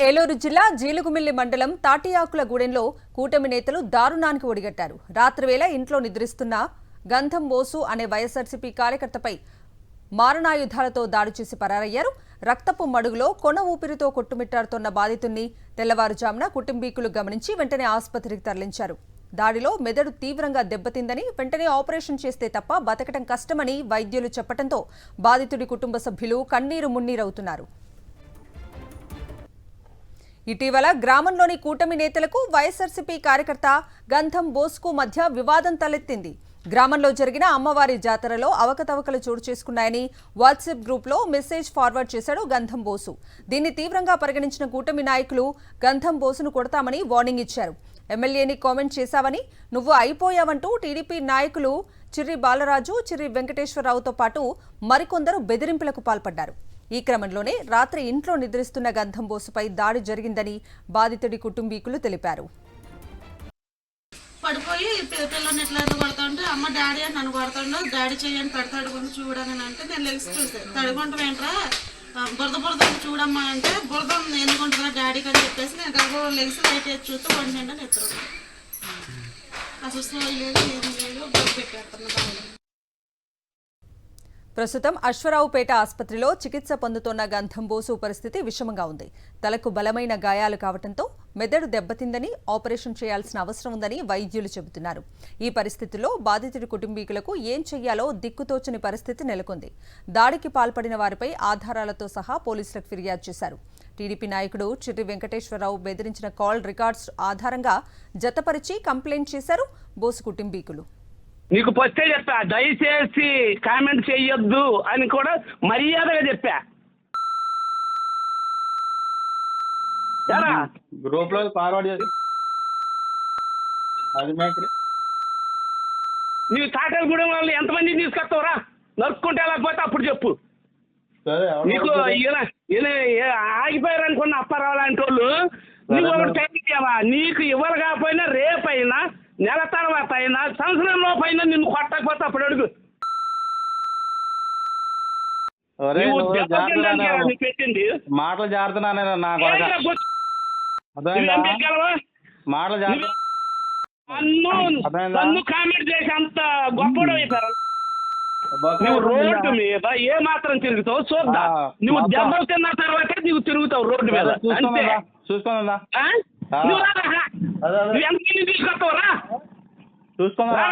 ఏలూరు జిల్లా జీలుగుమిల్లి మండలం తాటియాకులగూడెంలో కూటమి నేతలు దారుణానికి ఒడిగట్టారు. రాత్రివేళ ఇంట్లో నిద్రిస్తున్న గంధం బోసు అనే వైఎస్ఆర్సీపీ కార్యకర్తపై మారణాయుధాలతో దాడి చేసి పరారయ్యారు. రక్తపు మడుగులో కొన ఊపిరితో కొట్టుమిట్టాడుతున్న బాధితుణ్ణి తెల్లవారుజామున కుటుంబీకులు గమనించి వెంటనే ఆసుపత్రికి తరలించారు. దాడిలో మెదడు తీవ్రంగా దెబ్బతిందని, వెంటనే ఆపరేషన్ చేస్తే తప్ప బతకటం కష్టమని వైద్యులు చెప్పడంతో బాధితుడి కుటుంబ సభ్యులు కన్నీరు మున్నీరవుతున్నారు. ఇటీవల గ్రామంలోని కూటమి నేతలకు వైఎస్ఆర్సీపీ కార్యకర్త గంధం బోస్కు మధ్య వివాదం తలెత్తింది. గ్రామంలో జరిగిన అమ్మవారి జాతరలో అవకతవకలు చోటు చేసుకున్నాయని వాట్సాప్ గ్రూప్లో మెసేజ్ ఫార్వర్డ్ చేశాడు గంధం బోసు. దీన్ని తీవ్రంగా పరిగణించిన కూటమి నాయకులు గంధం బోసును కొడతామని వార్నింగ్ ఇచ్చారు. ఎమ్మెల్యేని కామెంట్ చేశావని, నువ్వు అయిపోయావంటూ టీడీపీ నాయకులు చిర్రి బాలరాజు, చిర్రి వెంకటేశ్వరరావుతో పాటు మరికొందరు బెదిరింపులకు పాల్పడ్డారు. ఈ క్రమంలోనే రాత్రి ఇంట్లో నిద్రిస్తున్న గంధం బోసుపై దాడి జరిగిందని బాధితుడి కుటుంబీకులు తెలిపారు. పడిపోయి పిల్లల్ని ఎట్లా కొడతాంటే అమ్మ డాడీ అని నన్ను కొడతాడు, డాడీ చెయ్యని పెడతాడు కొంచెం చూడని అంటే నేను లెగ్స్ చూస్తాను. తడిగుంటాం ఏంట్రా, బురద చూడమ్మా అంటే బురద ఎందుకుంటుందా డాడీకి అని చెప్పేసి నేను గర్భ లెగ్స్ లైట్ వేసి చూస్తూ వండి నిండా నిద్ర అసలు స్లో లేదు, ఏం లేదు, బురద పెట్టేస్తున్నా. ప్రస్తుతం అశ్వరావుపేట ఆసుపత్రిలో చికిత్స పొందుతున్న గంధం బోసు పరిస్థితి విషమంగా ఉంది. తలకు బలమైన గాయాలు కావడంతో మెదడు దెబ్బతిందని, ఆపరేషన్ చేయాల్సిన అవసరం ఉందని వైద్యులు చెబుతున్నారు. ఈ పరిస్థితుల్లో బాధితుడి కుటుంబీకులకు ఏం చెయ్యాలో దిక్కుతోచని పరిస్థితి నెలకొంది. దాడికి పాల్పడిన వారిపై ఆధారాలతో సహా పోలీసులకు ఫిర్యాదు చేశారు. టీడీపీ నాయకుడు చిర్రి వెంకటేశ్వరరావు బెదిరించిన కాల్ రికార్డ్స్ ఆధారంగా జతపరిచి కంప్లైంట్ చేశారు బోసు కుటుంబీకులు. నీకు ఫస్టే చెప్పా, దయచేసి కామెంట్ చెయ్యొద్దు అని కూడా మర్యాదగా చెప్పా. గ్రూప్ లో ఫార్వర్డ్ చేసి నీవు తాటలగూడెం వాళ్ళు ఎంతమందిని తీసుకొస్తావురా? నరుక్కుంటే లేకపోతే అప్పుడు చెప్పు. నీకు ఆగిపోయారు అనుకున్న అప్పారావు లాంటి వాళ్ళు నువ్వు ఒకటి చదివావా? నీకు ఇవ్వాలి కాకపోయినా రేపైనా నెల తర్వాత అయినా సంవత్సరంలో పైన నిన్ను కొట్టకపోతే అప్పుడు అడుగు. పెట్టింది మాటలు జారుతున్నా నన్ను కామెంట్ చేసి అంత గొప్పడు అయిపోయారు. నువ్వు రోడ్డు మీద ఏ మాత్రం తిరుగుతావు చూద్దా. నువ్వు దెబ్బలు తిన్న తర్వాత నువ్వు తిరుగుతావు రోడ్డు మీద. అంతే. చూసుకుందా నువ్వు ఎంతమంది తీసుకొస్తావు రా? చూసుకుందా.